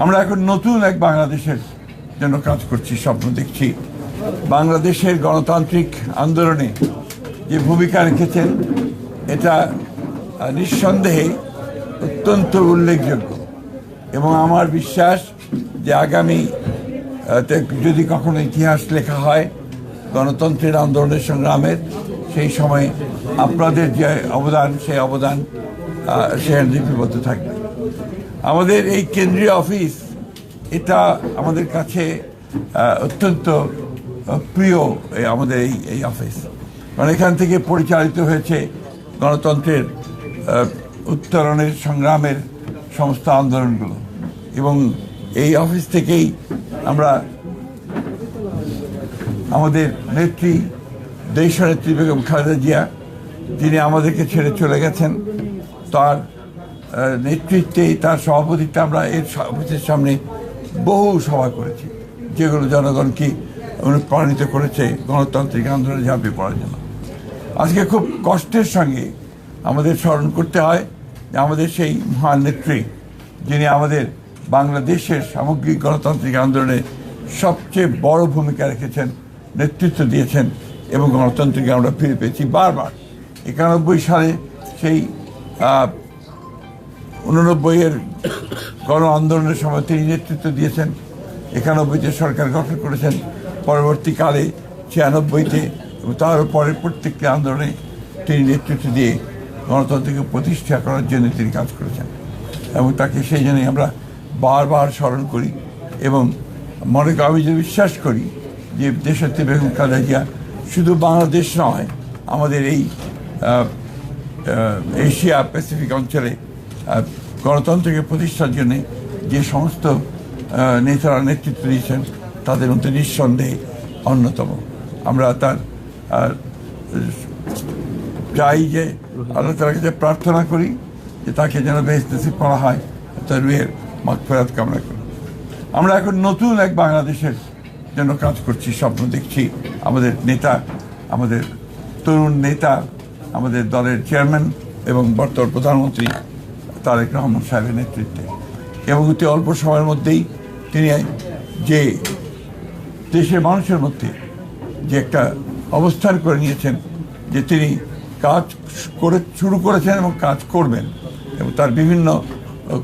আমরা এখন নতুন এক বাংলাদেশের জন্য কাজ করছি, স্বপ্ন দেখছি। বাংলাদেশের গণতান্ত্রিক আন্দোলনে যে ভূমিকা রেখেছেন এটা নিঃসন্দেহে অত্যন্ত উল্লেখযোগ্য এবং আমার বিশ্বাস যে আগামী যদি কখনো ইতিহাস লেখা হয় গণতন্ত্রের আন্দোলনের সংগ্রামের, সেই সময় আপনাদের যে অবদান সেই অবদান সেখানে লিপিবদ্ধ থাকবে। আমাদের এই কেন্দ্রীয় অফিস এটা আমাদের কাছে অত্যন্ত প্রিয়। আমাদের এই অফিস কারণ এখান থেকে পরিচালিত হয়েছে গণতন্ত্রের উত্তরণের সংগ্রামের সমস্ত আন্দোলনগুলো এবং এই অফিস থেকেই আমরা আমাদের নেত্রী দেশনেত্রী বেগম খালেদা জিয়া, যিনি আমাদেরকে ছেড়ে চলে গেছেন, তার নেতৃত্বে তার সভাপতিত্বে আমরা এর অফিসের সামনে বহু সভা করেছি, যেগুলো জনগণকে অনুপ্রাণিত করেছে গণতান্ত্রিক আন্দোলনে ঝাঁপিয়ে পড়ার জন্য। আজকে খুব কষ্টের সঙ্গে আমাদের স্মরণ করতে হয় যে আমাদের সেই মহান নেত্রী, যিনি আমাদের বাংলাদেশের সামগ্রিক গণতান্ত্রিক আন্দোলনে সবচেয়ে বড় ভূমিকা রেখেছেন, নেতৃত্ব দিয়েছেন এবং গণতন্ত্রকে আমরা ফিরে পেয়েছি বারবার। 91 সালে সেই 89-এর গণ আন্দোলনের সময় তিনি নেতৃত্ব দিয়েছেন, 91-তে সরকার গঠন করেছেন, পরবর্তীকালে 96-তে এবং তারও পরের প্রত্যেকটি আন্দোলনে তিনি নেতৃত্ব দিয়ে গণতন্ত্রকে প্রতিষ্ঠা করার জন্য তিনি কাজ করেছেন এবং তাকে সেই জন্যই আমরা বারবার স্মরণ করি এবং আমি যে বিশ্বাস করি যে দেশনেত্রী বেগম খালেদা জিয়া শুধু বাংলাদেশ নয়, আমাদের এই এশিয়া প্যাসিফিক অঞ্চলে গণতন্ত্রকে প্রতিষ্ঠার জন্য যে সমস্ত নেতারা নেতৃত্ব দিয়েছেন তাদের মধ্যে নিঃসন্দেহে অন্যতম। আমরা তার চাই যে আল্লাহ তাআলার কাছে প্রার্থনা করি যে তাকে যেন বেহেশত নসিব করা হয়, তার রুহের মাগফিরাত কামনা করি। আমরা এখন নতুন এক বাংলাদেশের জন্য কাজ করছি, স্বপ্ন দেখছি। আমাদের নেতা, আমাদের তরুণ নেতা, আমাদের দলের চেয়ারম্যান এবং বর্তমান প্রধানমন্ত্রী তারেক রহমান সাহেবের নেতৃত্বে এবং অতি অল্প সময়ের মধ্যেই তিনি যে দেশের মানুষের মধ্যে যে একটা অবস্থান করে নিয়েছেন, যে তিনি কাজ শুরু করেছেন এবং কাজ করবেন এবং তার বিভিন্ন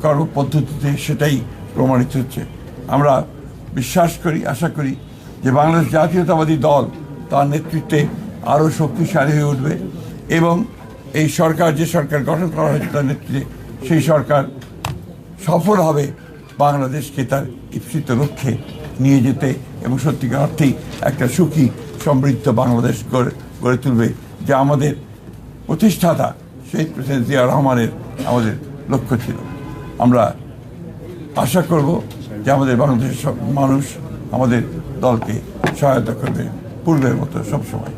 কর্মপদ্ধতিতে সেটাই প্রমাণিত হচ্ছে। আমরা বিশ্বাস করি, আশা করি যে বাংলাদেশ জাতীয়তাবাদী দল তার নেতৃত্বে আরও শক্তিশালী হয়ে উঠবে এবং এই সরকার, যে সরকার গঠন করা হয়েছে তার নেতৃত্বে, সেই সরকার সফল হবে বাংলাদেশকে তার ইপ্সিত লক্ষ্যে নিয়ে যেতে এবং সত্যিকার অর্থেই একটা সুখী সমৃদ্ধ বাংলাদেশ গড়ে তুলবে, যা আমাদের প্রতিষ্ঠাতা শহীদ প্রেসিডেন্ট জিয়া রহমানের আমাদের লক্ষ্য ছিল। আমরা আশা করব যে আমাদের বাংলাদেশের সব মানুষ আমাদের দলকে সহায়তা করবে পূর্বের মতো সবসময়।